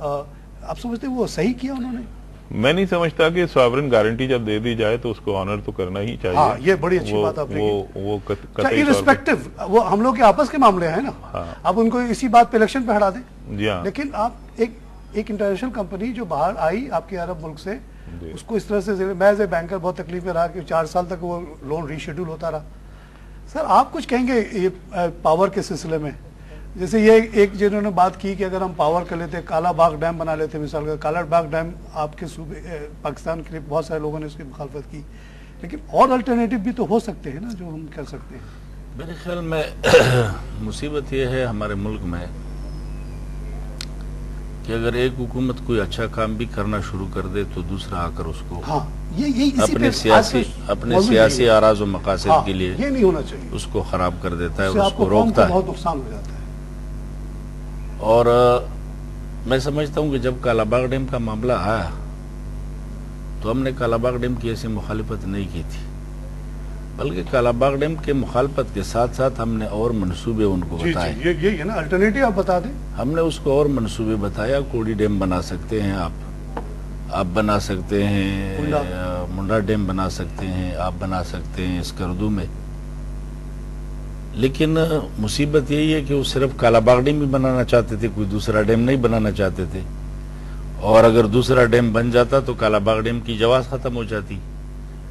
آپ سمجھتے ہیں وہ صحیح کیا انہوں نے؟ میں نہیں سمجھتا کہ سوورن گارنٹی جب دے دی جائے تو اس کو آنر تو کرنا ہی چاہیے. ہاں یہ بڑی اچھی بات آپ نے کی. وہ irrespective وہ ہم لوگ کے آپس کے معاملے ہیں نا, آپ ان کو اسی بات پہ الیکشن پہ ہٹا دیں. جی ہاں, لیکن آپ ایک انٹرنیشنل کمپنی جو باہر آئی آپ کے عرب ملک سے, اس کو اس طرح سے, میں ایز اے بینکر بہت تکلیف میں رہا کہ 4 سال تک وہ لون ری شیڈول ہوتا رہا. سر آپ کچھ کہیں گے یہ پاور کے سلسلے میں؟ جیسے یہ ایک جنہوں نے بات کی کہ اگر ہم پاور کر لیتے, کالا باغ ڈیم بنا لیتے, مثال کا کالا باغ ڈیم آپ کے صوبے پاکستان کے لیے بہت سارے لوگوں نے اس کی مخالفت کی, لیکن اور الٹرنیٹو بھی تو ہو سکتے ہیں نا جو ہم کر سکتے ہیں. میرے خیال میں مصیبت یہ ہے ہمارے ملک میں کہ اگر ایک حکومت کوئی اچھا کام بھی کرنا شروع کر دے تو دوسرا آ کر اس کو اپنے سیاسی اراض و مقاصد کے لیے یہ نہیں ہونا چاہیے, اس کو خراب کر دیتا ہے, اس کو روکتا ہے, بہت نقصان ہو جاتا ہے. اور میں سمجھتا ہوں کہ جب کالا باغ ڈیم کا معاملہ آیا تو ہم نے کالا باغ ڈیم کی ایسی مخالفت نہیں کی تھی, بلکہ کالا باغ ڈیم کے مخالفت کے ساتھ ساتھ ہم نے اور منصوبے ان کو بتائے. یہ نا الٹرنیٹو آپ بتا دیں. ہم نے اس کو اور منصوبے بتایا, کوڑی ڈیم بنا سکتے ہیں آپ بنا سکتے ہیں, منڈا ڈیم بنا سکتے ہیں, آپ بنا سکتے ہیں اسکردو میں. لیکن مصیبت یہی ہے کہ وہ صرف کالا باغ ڈیم ہی بنانا چاہتے تھے, کوئی دوسرا ڈیم نہیں بنانا چاہتے تھے, اور اگر دوسرا ڈیم بن جاتا تو کالا باغ ڈیم کی جواز ختم ہو جاتی.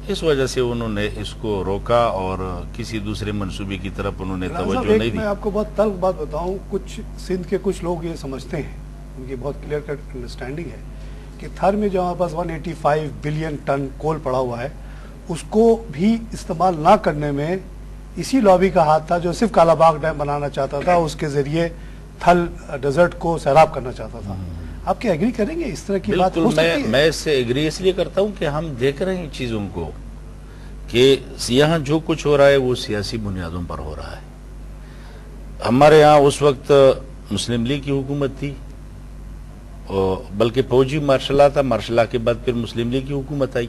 اس وجہ سے انہوں نے اس کو روکا اور کسی دوسرے منصوبے کی طرف انہوں نے توجہ نہیں دی. میں آپ کو بہت تلخ بات بتاؤں, کچھ سندھ کے کچھ لوگ یہ سمجھتے ہیں, ان کی بہت کلیئر کٹ انڈرسٹینڈنگ ہے کہ تھر میں جو ہمارے پاس 185 بلین ٹن کول پڑا ہوا ہے, اس کو بھی استعمال نہ کرنے میں اسی لابی کا ہاتھ تھا جو صرف کالا باغ ڈیم بنانا چاہتا تھا, اس کے ذریعے تھل ڈیزرٹ کو سیراب کرنا چاہتا تھا. آپ کیا ایگری کریں گے اس طرح کی بات ہو سکتی ہے؟ میں اس سے ایگری اس لیے کرتا ہوں کہ ہم دیکھ رہے ہیں چیزوں کو کہ یہاں جو کچھ ہو رہا ہے وہ سیاسی بنیادوں پر ہو رہا ہے. ہمارے یہاں اس وقت مسلم لیگ کی حکومت تھی, بلکہ فوجی مارشل لا تھا, مارشل لا کے بعد پھر مسلم لیگ کی حکومت آئی.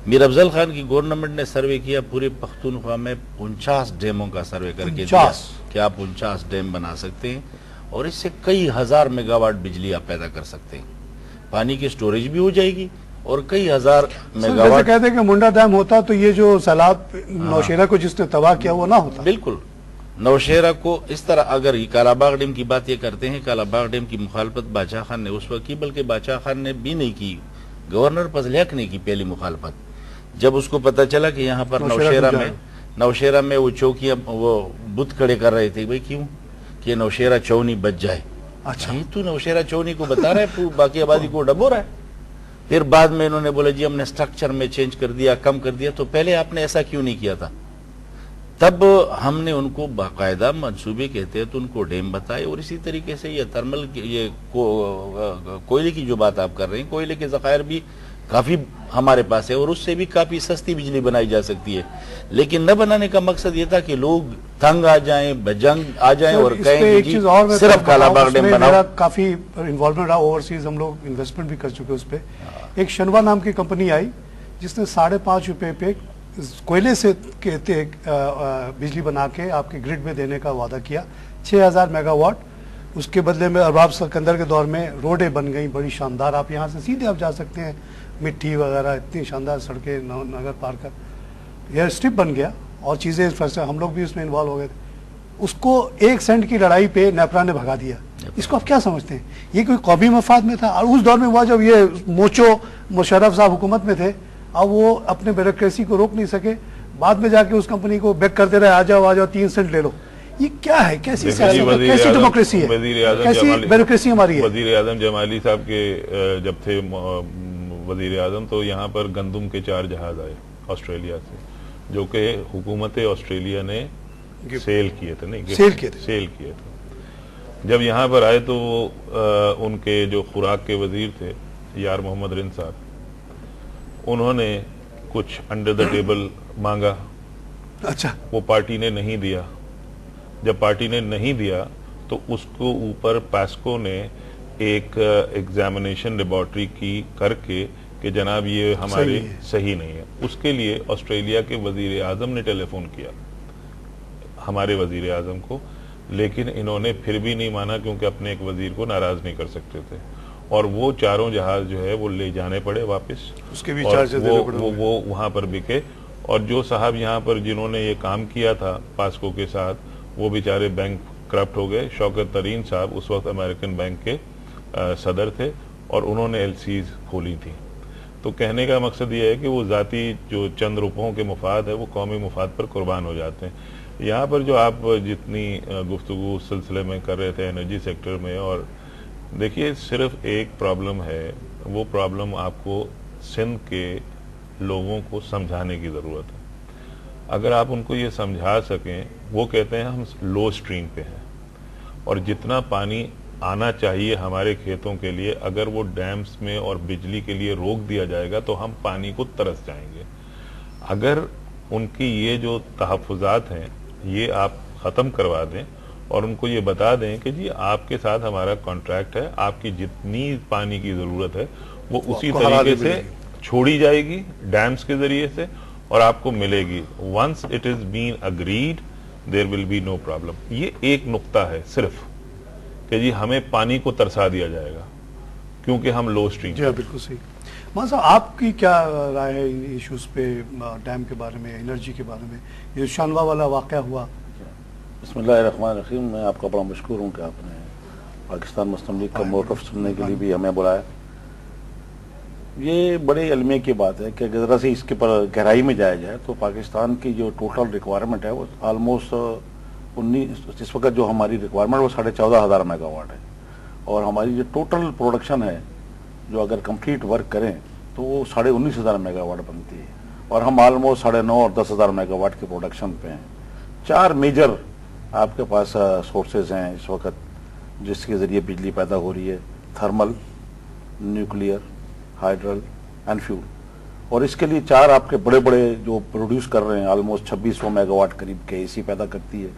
میر افضل خان کی گورنمنٹ نے سروے کیا, پورے پختونخوا میں 49 ڈیموں کا سروے کر کے دیا کہ آپ 49 ڈیم بنا سکتے ہیں اور اس سے کئی ہزار میگا واٹ بجلی آپ پیدا کر سکتے ہیں, پانی کی سٹوریج بھی ہو جائے گی اور کئی ہزار میگا واٹ. کہتے ہیں کہ منڈا ڈیم ہوتا تو یہ جو سیلاب نوشیرہ کو جس نے تباہ کیا وہ نہ ہوتا. بالکل, نوشیرہ کو اس طرح اگر کالا باغ ڈیم کی بات یہ کرتے ہیں, کالا باغ ڈیم کی مخالفت بادشاہ خان نے اس وقت کی, بلکہ بادشاہ خان نے بھی نہیں کی, گورنر فضل حق نے کی پہلی مخالفت. جب اس کو پتا چلا کہ یہاں پر نوشیرہ میں وہ چوکیاں وہ بت کھڑے کر رہے تھے, بھائی کیوں کہ نوشیرہ چونی بچ جائے. اچھا تو نوشیرہ چونی کو بتا رہا ہے, باقی آبادی کو ڈبو رہا ہے. پھر بعد میں انہوں نے بولا جی ہم نے سٹرکچر میں چینج کر دیا, کم کر دیا, تو پہلے آپ نے ایسا کیوں نہیں کیا تھا؟ تب ہم نے ان کو باقاعدہ منصوبے کہتے ہیں تو ان کو ڈیم بتائے. اور اسی طریقے سے یہ تھرمل, یہ کوئلے کی جو بات آپ کر رہے ہیں, کوئلے کے ذخائر بھی کافی ہمارے پاس ہے اور اس سے بھی کافی سستی بجلی بنائی جا سکتی ہے. لیکن نہ بنانے کا مقصد یہ تھا کہ لوگ تنگ آ جائیں, بجنگ آ جائیں اور کہیں کہ جی صرف کالا باغ ڈیم بناؤ. کافی انوالومنٹ رہا, اوورسیز ہم لوگ انویسٹمنٹ بھی کر چکے اس پہ. ایک شنوا نام کی کمپنی آئی جس نے 5.5 روپے پہ کوئلے سے بجلی بنا کے آپ کے گرڈ میں دینے کا وعدہ کیا, 6000 میگا واٹ. اس کے بدلے میں ارباب سکندر کے دور میں روڈیں بن گئیں بڑی شاندار, آپ یہاں سے سیدھے آپ جا سکتے ہیں, مٹی وغیرہ اتنی شاندار سڑکیں, نگر پارک کا ایئر اسٹرپ بن گیا اور چیزیں, ہم لوگ بھی اس میں انوالو ہو گئے تھے. اس کو 1 سینٹ کی لڑائی پہ نیپرا نے بھگا دیا. اس کو آپ کیا سمجھتے ہیں, یہ کوئی قومی مفاد میں تھا؟ اور اس دور میں ہوا جب یہ مشرف صاحب حکومت میں تھے, اب وہ اپنے بیوروکریسی کو روک نہیں سکے, بعد میں جا کے اس کمپنی کو بیک کرتے رہے, آ جاؤ 3 سینٹ لے لو. یہ کیا ہے, کیسی سیاست ہے, کیسی ڈیموکریسی ہے, کیسی بیوروکریسی ہماری ہے؟ وزیر اعظم جمالی صاحب کے جب تھے وزیر اعظم تو یہاں پر گندم کے 4 جہاز آئے آسٹریلیا سے, جو کہ حکومت آسٹریلیا نے سیل کیے تھے. سیل کیے تھے. جب یہاں پر آئے تو ان کے جو خوراک کے وزیر تھے یار محمد رن صاحب, انہوں نے کچھ انڈر دا ٹیبل مانگا. اچھا, وہ پارٹی نے نہیں دیا. جب پارٹی نے نہیں دیا تو اس کو اوپر پیسکو نے ایک ایگزامینیشن لیبارٹری کی کر کے کہ جناب یہ ہمارے صحیح نہیں ہے. اس کے لیے آسٹریلیا کے وزیر اعظم نے ٹیلی فون کیا ہمارے وزیر اعظم کو, لیکن انہوں نے پھر بھی نہیں مانا کیونکہ اپنے ایک وزیر کو ناراض نہیں کر سکتے تھے. اور وہ چاروں جہاز جو ہے وہ لے جانے پڑے واپس, اس کے بھی اور چارجز دینے پڑے. وہ وہاں پر بکے. اور جو صاحب یہاں پر جنہوں نے یہ کام کیا تھا پاسکو کے ساتھ, وہ بیچارے بینک کرپٹ ہو گئے. شوکت ترین صاحب اس وقت امریکن بینک کے صدر تھے اور انہوں نے ایل سیز کھولی تھی. تو کہنے کا مقصد یہ ہے کہ وہ ذاتی جو چند روپوں کے مفاد ہے وہ قومی مفاد پر قربان ہو جاتے ہیں. یہاں پر جو آپ جتنی گفتگو اس سلسلے میں کر رہے تھے انرجی سیکٹر میں, اور دیکھیے صرف ایک پرابلم ہے, وہ پرابلم آپ کو سندھ کے لوگوں کو سمجھانے کی ضرورت ہے. اگر آپ ان کو یہ سمجھا سکیں, وہ کہتے ہیں ہم لو اسٹریم پہ ہیں اور جتنا پانی آنا چاہیے ہمارے کھیتوں کے لیے, اگر وہ ڈیمز میں اور بجلی کے لیے روک دیا جائے گا تو ہم پانی کو ترس جائیں گے. اگر ان کی یہ جو تحفظات ہیں یہ آپ ختم کروا دیں اور ان کو یہ بتا دیں کہ جی آپ کے ساتھ ہمارا کانٹریکٹ ہے, آپ کی جتنی پانی کی ضرورت ہے وہ اسی طریقے سے چھوڑی جائے گی ڈیمز کے ذریعے سے اور آپ کو ملے گی. Once it is been agreed there will be no problem. یہ ایک نقطہ ہے صرف کہ جی ہمیں پانی کو ترسا دیا جائے گا کیونکہ ہم لو اسٹریم. جی بالکل صحیح. مان صاحب آپ کی کیا رائے ہے ان ایشوز پہ, ڈیم کے بارے میں, انرجی کے بارے میں, یہ شانوا والا واقعہ ہوا؟ بسم اللہ الرحمن الرحیم. میں آپ کا بڑا مشکور ہوں کہ آپ نے پاکستان مسلم لیگ کا موقف سننے کے لیے بھی ہمیں بلایا. یہ بڑے علمیہ کی بات ہے کہ اگر ذرا سے اس کے پر گہرائی میں جایا جائے تو پاکستان کی جو ٹوٹل ریکوائرمنٹ ہے وہ آلموسٹ 19, اس وقت جو ہماری ریکوائرمنٹ وہ 14,500 میگا واٹ ہے, اور ہماری جو ٹوٹل پروڈکشن ہے جو اگر کمپلیٹ ورک کریں تو وہ 19,500 میگا واٹ بنتی ہے, اور ہم آلموسٹ 9,500 اور 10,000 میگا واٹ کے پروڈکشن پہ ہیں. 4 میجر آپ کے پاس سورسز ہیں اس وقت جس کے ذریعے بجلی پیدا ہو رہی ہے, تھرمل, نیوکلیئر, ہائیڈرل اینڈ فیول. اور اس کے لیے 4 آپ کے بڑے بڑے جو پروڈیوس کر رہے ہیں آلموسٹ 2600 میگا واٹ قریب کے اے سی پیدا کرتی ہے.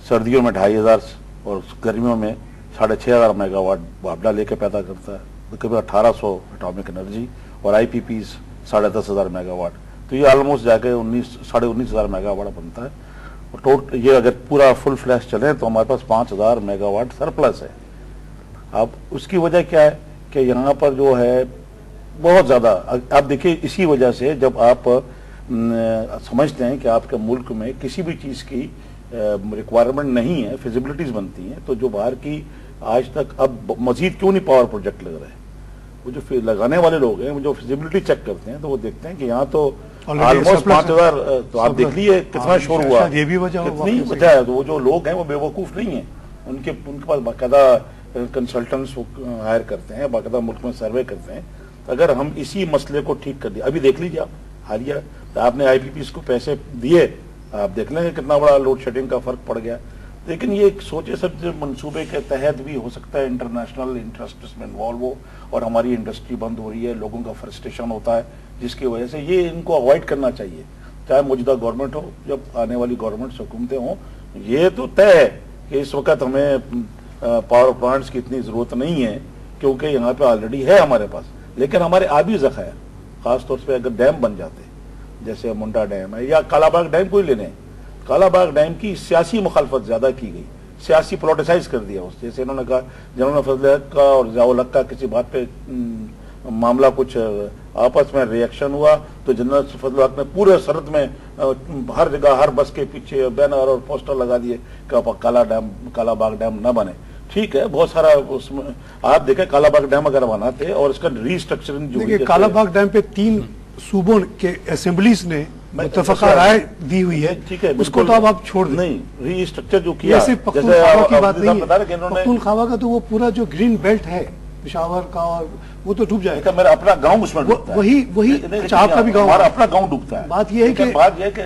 سردیوں میں 2,500 اور گرمیوں میں 6,500 میگا واٹ بابڈا لے کے پیدا کرتا ہے, تقریباً 1,800 اٹامک انرجی, اور آئی پی پیز 10,500 میگا واٹ. تو یہ آلموسٹ جا کے 19,500 میگا واٹ بنتا ہے. یہ اگر پورا فل فلیش چلے تو ہمارے پاس 5,000 میگا واٹ سرپلس ہے. اب اس کی وجہ کیا ہے کہ یہاں پر جو ہے بہت زیادہ, آپ دیکھیں اسی وجہ سے جب آپ سمجھتے ہیں کہ آپ کے ملک میں کسی بھی چیز کی ریکوائرمنٹ نہیں ہے, فیزیبلٹیز بنتی ہیں, تو جو باہر کی آج تک اب مزید کیوں نہیں پاور پروجیکٹ لگ رہے ہیں, وہ جو لگانے والے لوگ ہیں وہ جو فیزیبلٹی چیک کرتے ہیں تو وہ دیکھتے ہیں کہ یہاں تو آلموسٹ 5,000, تو آپ دیکھ لیے کتنا شور ہوا, یہ بھی کتنی وجہ ہے. تو وہ جو لوگ ہیں وہ بے وقوف نہیں ہیں, ان کے پاس باقاعدہ کنسلٹنٹس ہائر کرتے ہیں, باقاعدہ ملک میں سروے کرتے ہیں. اگر ہم اسی مسئلے کو ٹھیک کر دیں, ابھی دیکھ لیجیے آپ حالیہ آپ نے آئی پی پیز کو پیسے دیے, آپ دیکھ لیں گے کتنا بڑا لوڈ شیڈنگ کا فرق پڑ گیا. لیکن یہ ایک سوچے سب منصوبے کے تحت بھی ہو سکتا ہے, انٹرنیشنل انٹرسٹ اس میں انوالو ہو, اور ہماری انڈسٹری بند ہو رہی ہے, لوگوں کا فرسٹریشن ہوتا ہے, جس کی وجہ سے یہ ان کو اوائڈ کرنا چاہیے, چاہے موجودہ گورنمنٹ ہو, جب آنے والی گورنمنٹ حکومتیں ہوں. یہ تو طے ہے کہ اس وقت ہمیں پاور پلانٹس کی اتنی ضرورت نہیں ہے کیونکہ یہاں پہ آلریڈی ہے ہمارے پاس. لیکن ہمارے آبی ذخائر, خاص طور پہ اگر ڈیم بن جاتے جیسے منڈا ڈیم ہے یا کالا باغ ڈیم کو ہی لینے, کالا باغ ڈیم کی سیاسی مخالفت زیادہ کی گئی, سیاسی پولیٹیسائز کر دیا اس, جیسے انہوں نے کہا جنرل فضل الحق کا اور ضیاء الحق کا کسی بات پہ معاملہ کچھ آپس میں ریئیکشن ہوا تو جنرل فضل الحق نے پورے سرحد میں ہر جگہ ہر بس کے پیچھے بینر اور پوسٹر لگا دیے کہ کالا باغ ڈیم نہ بنے. ٹھیک ہے, بہت سارا اس میں آپ دیکھیں کالا باغ ڈیم اگر بناتے اور اس کا ری اسٹرکچرنگ جو کالا باغ ڈیم پہ 3 صوبوں کے اسمبلیز نے متفقہ رائے دی ہوئی ہے, ٹھیک ہے, اس کو تو اب آپ چھوڑ دیں. نہیں, ری اسٹرکچر جو کیا صرف پختونخوا کی بات نہیں ہے, پختونخوا کا تو وہ پورا جو گرین بیلٹ ہے پشاور کا, اور وہ تو ڈوب جائے گا. میرا اپنا گاؤں اس میں ڈوبتا ہے, وہی آپ کا بھی گاؤں, ہمارا اپنا گاؤں ڈوبتا ہے. بات یہ ہے کہ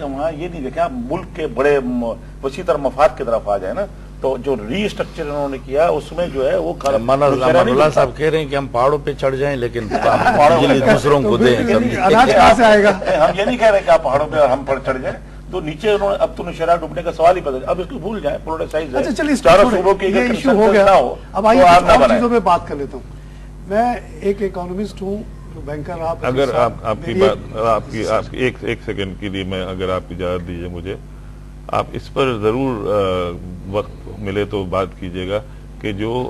وہاں یہ نہیں دیکھا ملک کے بڑے وسیع تر مفاد کی طرف آ جائے نا, تو جو ری اسٹرکچر انہوں نے کیا اس میں جو ہے وہ اللہ صاحب کہہ رہے ہیں کہ ہم پہاڑوں پہ چڑھ جائیں لیکن دوسروں کو دیں. اناج کہاں سے آئے گا؟ ہم یہ نہیں کہہ رہے کہ آپ پہاڑوں پہ ہم پر چڑھ جائیں, تو نیچے انہوں نے اب تو نشرہ ڈوبنے کا سوال ہی پیدا, اب اس کو بھول جائیں, پولیٹیسائز ہے. چلیے چاروں صوبوں کے یہ ایشو ہو گیا, اب آئیے اور چیزوں پہ بات کر لیتا ہوں. میں ایک اکانومسٹ ہوں, بینکر. آپ اگر آپ کی بات ایک سیکنڈ کے لیے میں اگر آپ اجازت دیجیے مجھے, آپ اس پر ضرور وقت ملے تو بات کیجیے گا کہ جو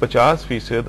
50%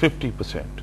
50%,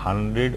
100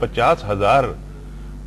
50,000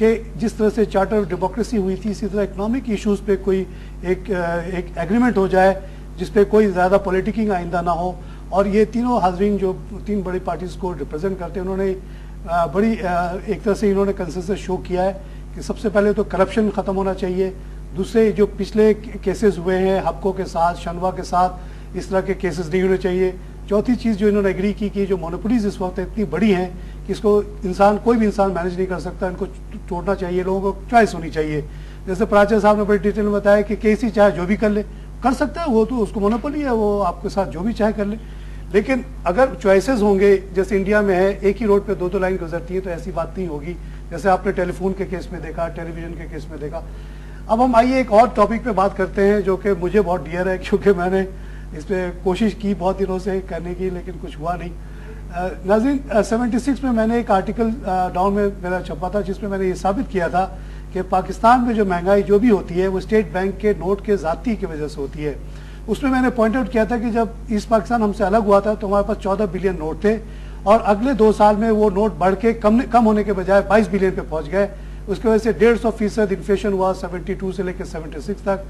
کہ جس طرح سے چارٹر آف ڈیموکریسی ہوئی تھی اسی طرح اکنامک ایشوز پہ کوئی ایک ایگریمنٹ ہو جائے جس پہ کوئی زیادہ پولیٹیکنگ آئندہ نہ ہو. اور یہ تینوں حاضرین جو تین بڑی پارٹیز کو ریپرزینٹ کرتے ہیں انہوں نے بڑی ایک طرح سے انہوں نے کنسنسس شو کیا ہے کہ سب سے پہلے تو کرپشن ختم ہونا چاہیے. دوسرے جو پچھلے کیسز ہوئے ہیں ہبکو کے ساتھ شنوا کے ساتھ اس طرح کے کیسز نہیں ہونے چاہیے. چوتھی چیز جو انہوں نے ایگری کی کہ جو مونوپولیز اس وقت اتنی بڑی ہیں کہ اس کو کوئی بھی انسان مینیج نہیں کر سکتا, ان کو توڑنا چاہیے, لوگوں کو چوائس ہونی چاہیے. جیسے پراچا صاحب نے بڑی ڈیٹیل میں بتایا کہ کیسی چاہے جو بھی کر سکتا ہے, وہ تو اس کو مونوپولی ہے, وہ آپ کے ساتھ جو بھی چاہے کر لے. لیکن اگر چوائسیز ہوں گے جیسے انڈیا میں ہے ایک ہی روڈ پہ دو لائن گزرتی ہیں تو ایسی بات نہیں ہوگی جیسے آپ نے ٹیلی فون کے کیس میں دیکھا, ٹیلی ویژن کے کیس میں دیکھا. اب ہم آئیے ایک اور ٹاپک پہ بات کرتے ہیں جو کہ مجھے بہت ڈیئر ہے کیونکہ میں نے اس پہ کوشش کی بہت دنوں سے کرنے کی لیکن کچھ ہوا نہیں. ناظرین 76 میں نے ایک آرٹیکل ڈاؤن میں میرا چھپا تھا جس میں نے یہ ثابت کیا تھا کہ پاکستان میں جو مہنگائی جو بھی ہوتی ہے وہ اسٹیٹ بینک کے نوٹ کے ذاتی کی وجہ سے ہوتی ہے. اس میں نے پوائنٹ آؤٹ کیا تھا کہ جب ایسٹ پاکستان ہم سے الگ ہوا تھا تو ہمارے پاس 14 بلین نوٹ تھے اور اگلے 2 سال میں وہ نوٹ بڑھ کے کم ہونے کے بجائے 22 بلین پہ پہنچ گئے. اس کی وجہ سے 150% انفلیشن ہوا 72 سے لے کے 76 تک.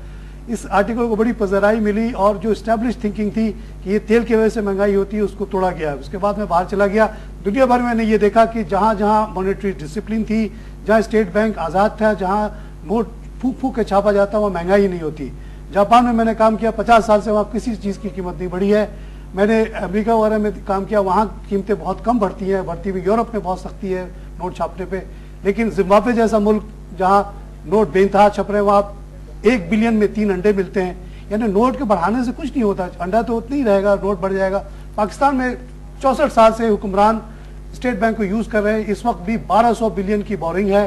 اس آرٹیکل کو بڑی پذیرائی ملی اور جو اسٹیبلش تھنکنگ تھی کہ یہ تیل کی وجہ سے مہنگائی ہوتی ہے اس کو توڑا گیا. اس کے بعد میں باہر چلا گیا, دنیا بھر میں نے یہ دیکھا کہ جہاں جہاں مانیٹری ڈسپلن تھی, جہاں اسٹیٹ بینک آزاد تھا, جہاں نوٹ پھونک کے چھاپا جاتا وہاں مہنگائی نہیں ہوتی. جاپان میں نے کام کیا 50 سال سے, وہاں کسی چیز کی قیمت نہیں بڑھی ہے. میں نے امریکہ وغیرہ میں کام کیا, وہاں قیمتیں بہت کم بڑھتی ہیں, بڑھتی ہوئی. یورپ میں بہت سختی ہے نوٹ چھاپنے پہ. لیکن زمبابوے جیسا ملک جہاں نوٹ بے انتہا چھپ رہے ہیں وہاں 1 بلین میں 3 انڈے ملتے ہیں. یعنی نوٹ کے بڑھانے سے کچھ نہیں ہوتا, انڈا تو اتنا ہی رہے گا, نوٹ بڑھ جائے گا. پاکستان میں 64 سال سے حکمران اسٹیٹ بینک کو یوز کر رہے ہیں, اس وقت بھی 1200 بلین کی بورنگ ہے.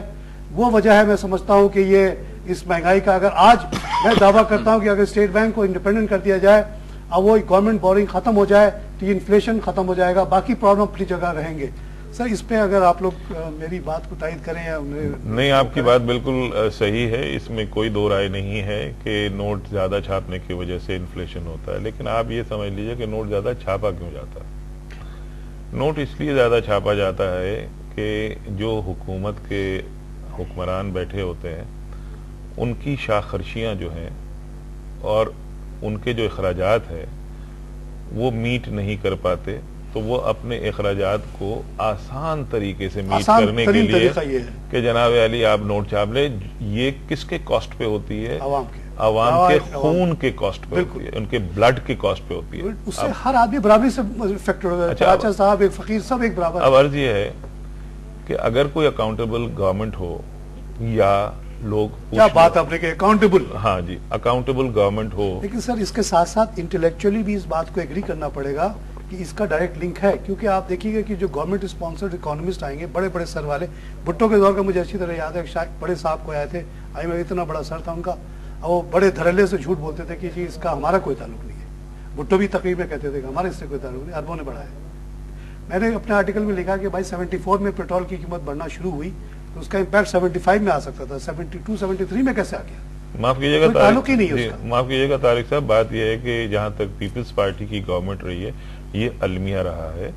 وہ وجہ ہے میں سمجھتا ہوں کہ یہ اس مہنگائی کا. اگر آج میں دعویٰ کرتا ہوں کہ اگر اسٹیٹ بینک کو انڈیپینڈنٹ کر دیا جائے اور وہ گورنمنٹ بورنگ ختم ہو جائے تو یہ انفلیشن ختم ہو جائے گا, باقی پرابلم اپنی جگہ رہیں گے. سر اس پہ اگر آپ لوگ میری بات کو تائید کریں یا نہیں, آپ کی بات بالکل صحیح ہے, اس میں کوئی دو رائے نہیں ہے کہ نوٹ زیادہ چھاپنے کی وجہ سے انفلیشن ہوتا ہے. لیکن آپ یہ سمجھ لیجئے کہ نوٹ زیادہ چھاپا کیوں جاتا ہے. نوٹ اس لیے زیادہ چھاپا جاتا ہے کہ جو حکومت کے حکمران بیٹھے ہوتے ہیں ان کی شاخ خرچیاں جو ہیں اور ان کے جو اخراجات ہیں وہ میٹ نہیں کر پاتے, تو وہ اپنے اخراجات کو آسان طریقے سے میٹ کرنے کے لیے کہ جناب علی آپ نوٹ چھاپ لیں, یہ کس کے کاسٹ پہ ہوتی ہے؟ عوام کے خون کے کاسٹ پہ ہوتی ہے, ان کے بلڈ کے کاسٹ پہ ہوتی ہے. اس سے ہر آدمی برابری سے افیکٹ ہوگا. چاچا صاحب ایک فقیر سب ایک برابر. اب عرض یہ ہے کہ اگر کوئی اکاؤنٹیبل گورنمنٹ ہو یا لوگ کیا بات آپ نے کہ اکاؤنٹیبل, ہاں جی اکاؤنٹیبل گورنمنٹ ہو, لیکن سر اس کے ساتھ ساتھ انٹلیکچولی بھی اس بات کو ایگری کرنا پڑے گا کہ اس کا ڈائریکٹ لنک ہے. کیونکہ آپ دیکھیے گا کہ جو گورنمنٹ اسپانسرڈ اکانومسٹ آئیں گے بڑے بڑے سر والے, بھٹو کے دور کا مجھے اچھی طرح یاد ہے, بڑے صاحب کو آئے تھے, آئی میں اتنا بڑا سر تھا ان کا, وہ بڑے دھڑلے سے جھوٹ بولتے تھے کہ جی اس کا ہمارا کوئی تعلق نہیں ہے. بھٹو بھی تقریب میں کہتے تھے کہ ہمارے اس سے کوئی تعلق نہیں, اربوں نے بڑھایا. میں نے اپنے آرٹیکل میں لکھا کہ بھائی 74 میں پیٹرول کی قیمت بڑھنا شروع ہوئی تو اس کا امپیکٹ 75 میں آ سکتا تھا, 72 73 میں کیسے آ گیا؟ معاف کیجیے گا تعلق ہی نہیں ہے اس کا. معاف کیجیے گا طارق صاحب, بات یہ ہے کہ جہاں تک پیپلز پارٹی کی گورنمنٹ رہی ہے یہ المیہ رہا ہے.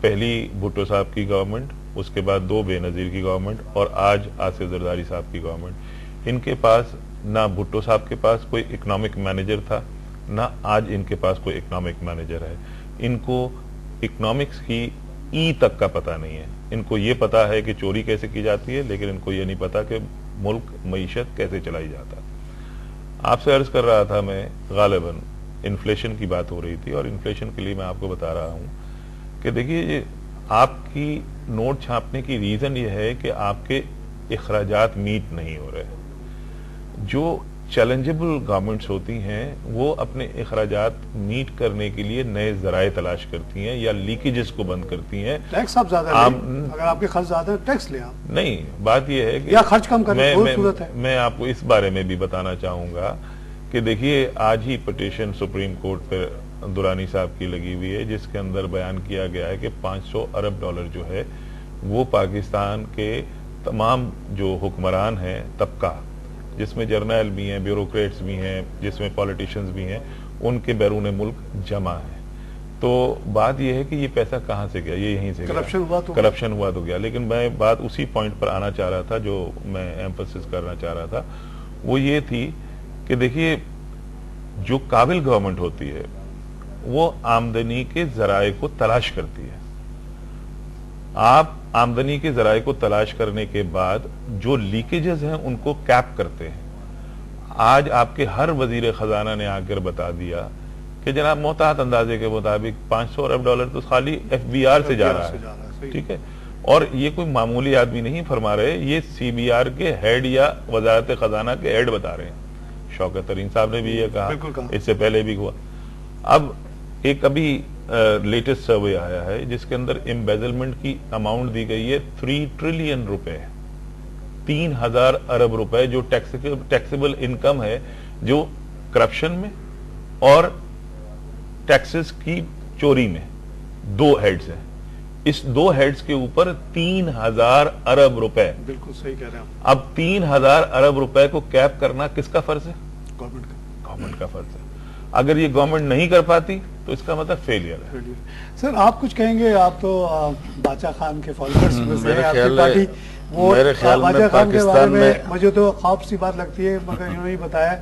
پہلی بھٹو صاحب کی گورنمنٹ, اس کے بعد 2 بے نظیر کی گورنمنٹ اور آج آصف زرداری صاحب کی گورنمنٹ. ان کے پاس نہ بھٹو صاحب کے پاس کوئی اکنامک مینیجر تھا, نہ آج ان کے پاس کوئی اکنامک مینیجر ہے. ان کو اکنامکس کی ای تک کا پتہ نہیں ہے. ان کو یہ پتا ہے کہ چوری کیسے کی جاتی ہے, لیکن ان کو یہ نہیں پتا کہ ملک معیشت کیسے چلائی جاتا. آپ سے عرض کر رہا تھا میں, غالباً انفلیشن کی بات ہو رہی تھی, اور انفلیشن کے لیے میں آپ کو بتا رہا ہوں کہ دیکھیے آپ کی نوٹ چھاپنے کی ریزن یہ ہے کہ آپ کے اخراجات میٹ نہیں ہو رہے. جو چیلنجبل گورنمنٹس ہوتی ہیں وہ اپنے اخراجات میٹ کرنے کے لیے نئے ذرائع تلاش کرتی ہیں یا لیکیجز کو بند کرتی ہیں. ٹیکس آپ زیادہ لیں, اگر آپ کے خرچ زیادہ ٹیکس لیں آپ. نہیں, بات یہ ہے کہ یا خرچ کم کرنے کی صورت ہے. میں آپ کو اس بارے میں بھی بتانا چاہوں گا کہ دیکھیے آج ہی پٹیشن سپریم کورٹ پہ درانی صاحب کی لگی ہوئی ہے جس کے اندر بیان کیا گیا ہے کہ $500 ارب جو ہے وہ پاکستان کے تمام جو حکمران ہیں طبقہ, جس میں جرنیل بھی ہیں, بیوروکریٹس بھی ہیں, جس میں پولیٹیشنز بھی ہیں, ان کے بیرون ملک جمع ہے. تو بات یہ ہے کہ یہ پیسہ کہاں سے گیا, یہ یہیں سے کرپشن ہوا تو گیا. لیکن میں بات اسی پوائنٹ پر آنا چاہ رہا تھا جو میں ایمفسس کرنا چاہ رہا تھا, وہ یہ تھی کہ دیکھیے جو قابل گورنمنٹ ہوتی ہے وہ آمدنی کے ذرائع کو تلاش کرتی ہے. آپ آمدنی کے ذرائع کو تلاش کرنے کے بعد جو لیکیجز ہیں ان کو کیپ کرتے ہیں. آج آپ کے ہر وزیر خزانہ نے آ کر بتا دیا کہ جناب محتاط اندازے کے مطابق $500 ارب تو خالی ایف بی آر سے جا رہا ہے. ٹھیک ہے, اور یہ کوئی معمولی آدمی نہیں فرما رہے, یہ سی بی آر کے ہیڈ یا وزارت خزانہ کے ہیڈ بتا رہے ہیں. شوکت ترین صاحب نے بھی یہ کہا, اس سے پہلے بھی ہوا. اب ایک ابھی لیٹسٹ سروے آیا ہے جس کے اندر امبیزلمنٹ کی اماؤنٹ دی گئی ہے 3 ٹریلین روپے, 3000 ارب روپے جو ٹیکسیبل انکم ہے جو کرپشن میں اور ٹیکسز کی چوری میں. 2 ہیڈز ہیں, اس 2 ہیڈز کے اوپر 3000 ارب روپے. بالکل صحیح کہہ رہے ہیں. اب 3000 ارب روپے کو کیپ کرنا کس کا فرض ہے؟ گورنمنٹ کا فرض ہے. اگر یہ گورنمنٹ نہیں کر پاتی تو اس کا مطلب فیلئر ہے. سر آپ کچھ کہیں گے؟ آپ تو باچا خان کے فالوورز میں سے آپ کی پارٹی, وہ باچا خان کے بارے میں مجھے تو خواب سی بات لگتی ہے, مگر انہوں نے بتایا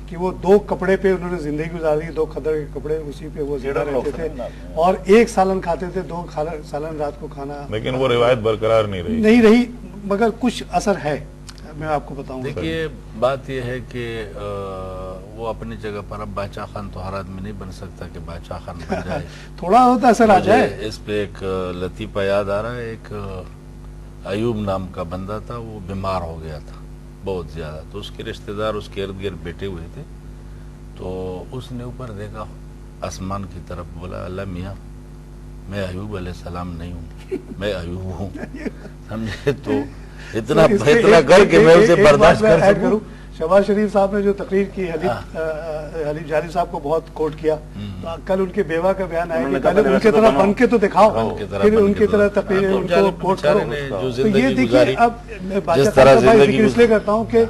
کہ وہ 2 کپڑے پہ انہوں نے زندگی گزاری, 2 کھدر کے کپڑے, اسی پہ وہ زندہ رہتے تھے اور 1 سالن کھاتے تھے, 2 سالن رات کو کھانا. لیکن وہ روایت برقرار نہیں رہی, مگر کچھ اثر ہے, میں آپ کو بتاؤں. دیکھیے بات یہ ہے کہ وہ اپنی جگہ پر, اب باچا خان تو ہر آدمی نہیں بن سکتا کہ باچا خان بن جائے. تھوڑا ہوتا اثر آ جائے. اس پہ ایک لطیفہ یاد آ رہا ہے, ایک ایوب نام کا بندہ تھا, وہ بیمار ہو گیا تھا بہت زیادہ, تو اس کے رشتہ دار اس کے ارد گرد بیٹھے ہوئے تھے, تو اس نے اوپر دیکھا آسمان کی طرف, بولا اللہ میاں میں ایوب علیہ السلام نہیں ہوں, میں ایوب ہوں. سمجھے؟ تو اتنا کر کے میں اسے برداشت کر سکوں. شہباز شریف صاحب نے جو تقریر کی, حلیف جاری صاحب کو بہت کوٹ کیا, تو کل ان کے بیوہ کا بیان آیا کہ پہلے ان کی طرح بن کے تو دکھاؤ, پھر ان کی طرح تقریر ان کو کوٹ کرو. تو یہ دیکھیے, اب میں باچا خان کا ذکر اس لیے کرتا ہوں کہ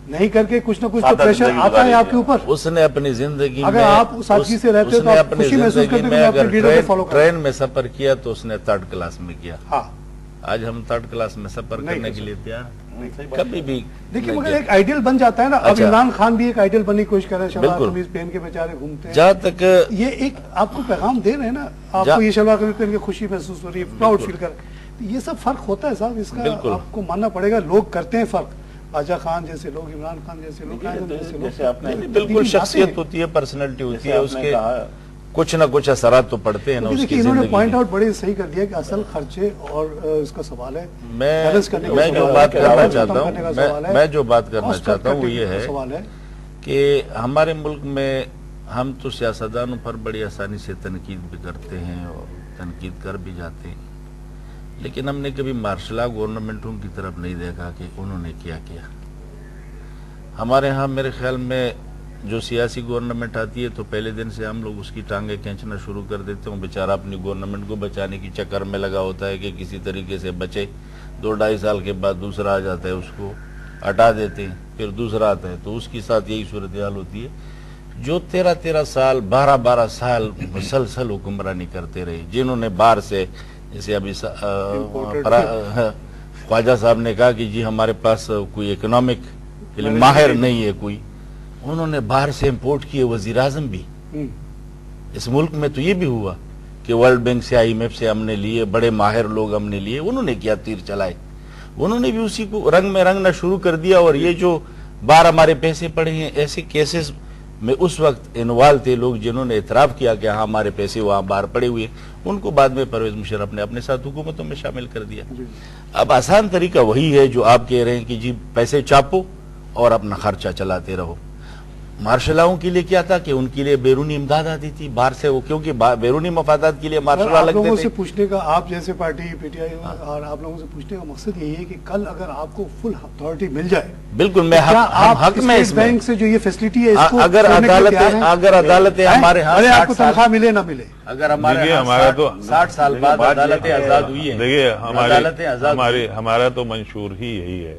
نہیں کر کے کچھ نہ کچھ تو پریشر آتا ہے آپ کے اوپر. اس نے اپنی زندگی میں, اگر آپ سادگی سے رہتے تو آپ خوشی محسوس کرتے ہیں اپنے لیڈر کو فالو کرتے. ٹرین میں سفر کیا تو اس نے 3rd کلاس میں کیا. آج ہم 3rd کلاس میں سفر کرنے کے لیے تیار کبھی بھی. دیکھیں مگر ایک آئیڈیل بن جاتا ہے نا. اب عمران خان بھی ایک آئیڈیل بننے کی کوشش کر رہے ہیں, شلوار قمیض پہن کے بیچارے گھومتے ہیں. جہاں تک یہ ایک آپ کو پیغام دے رہے ہیں نا, آپ کو یہ شلوار قمیض پہن کے خوشی محسوس ہو رہی ہے, پراؤڈ فیل کر رہے ہیں. یہ سب فرق ہوتا ہے صاحب, اس کا آپ کو ماننا پڑے گا. لوگ کرتے ہیں فرق, باچا خان جیسے لوگ, عمران خان جیسے لوگ, بالکل شخصیت ہوتی ہے, پرسنالٹی ہوتی ہے, اس کے کچھ نہ کچھ اثرات تو پڑتے ہیں نا اس کی انہوں نے زندگی. پوائنٹ آؤٹ بڑے صحیح کر دیا کہ اصل خرچے اور اس کا سوال ہے. میں جو بات کرنا چاہتا ہوں وہ یہ ہے کہ ہمارے ملک میں ہم تو سیاستدانوں پر بڑی آسانی سے تنقید بھی کرتے ہیں اور تنقید کر بھی جاتے ہیں, لیکن ہم نے کبھی مارشل لا گورنمنٹوں کی طرف نہیں دیکھا کہ انہوں نے کیا کیا. ہمارے ہاں میرے خیال میں جو سیاسی گورنمنٹ آتی ہے تو پہلے دن سے ہم لوگ اس کی ٹانگیں کھینچنا شروع کر دیتے ہیں. بیچارہ اپنی گورنمنٹ کو بچانے کی چکر میں لگا ہوتا ہے کہ کسی طریقے سے بچے. 2-2.5 سال کے بعد دوسرا آ جاتا ہے, اس کو ہٹا دیتے ہیں, پھر دوسرا آتا ہے, تو اس کے ساتھ یہی صورتحال ہوتی ہے. جو 13 سال 12 سال مسلسل حکمرانی کرتے رہے, جنہوں نے باہر سے, جیسے ابھی خواجہ صاحب نے کہا کہ جی ہمارے پاس کوئی اکنامک ماہر نہیں ہے کوئی, انہوں نے باہر سے امپورٹ کیے وزیر اعظم بھی. اس ملک میں تو یہ بھی ہوا کہ ورلڈ بینک سے, IMF سے ہم نے لیے, بڑے ماہر لوگ ہم نے لیے, انہوں نے کیا تیر چلائے, انہوں نے بھی اسی کو رنگ میں رنگنا شروع کر دیا. اور یہ جو باہر ہمارے پیسے پڑے ہیں, ایسے کیسز میں اس وقت انوالو تھے لوگ جنہوں نے اعتراف کیا کہ ہاں ہمارے پیسے وہاں باہر پڑے ہوئے, ان کو بعد میں پرویز مشرف نے اپنے ساتھ حکومتوں میں شامل کر دیا. اب آسان طریقہ وہی ہے جو آپ کہہ رہے ہیں کہ جی پیسے چاپو اور اپنا خرچہ چلاتے رہو. مارشلاؤں کے لیے کیا تھا کہ ان کے لیے بیرونی امداد آتی تھی باہر سے, وہ کیونکہ بیرونی مفادات کے لیے مارشلا لگتے تھے. آپ لوگوں سے پوچھنے کا, آپ جیسے پارٹی PTI اور آپ لوگوں سے پوچھنے کا مقصد یہی ہے کہ کل اگر آپ کو فل اتھارٹی مل جائے, بالکل میں حق میں اس بینک سے جو یہ فیسلٹی ہے, اگر عدالتیں ہمارے ہاں آپ کو تنخواہ ملے نہ ملے, اگر ہمارا تو 60 سال بعد عدالتیں آزاد ہوئی ہیں, دیکھیے ہمارا تو منشور ہی یہی ہے.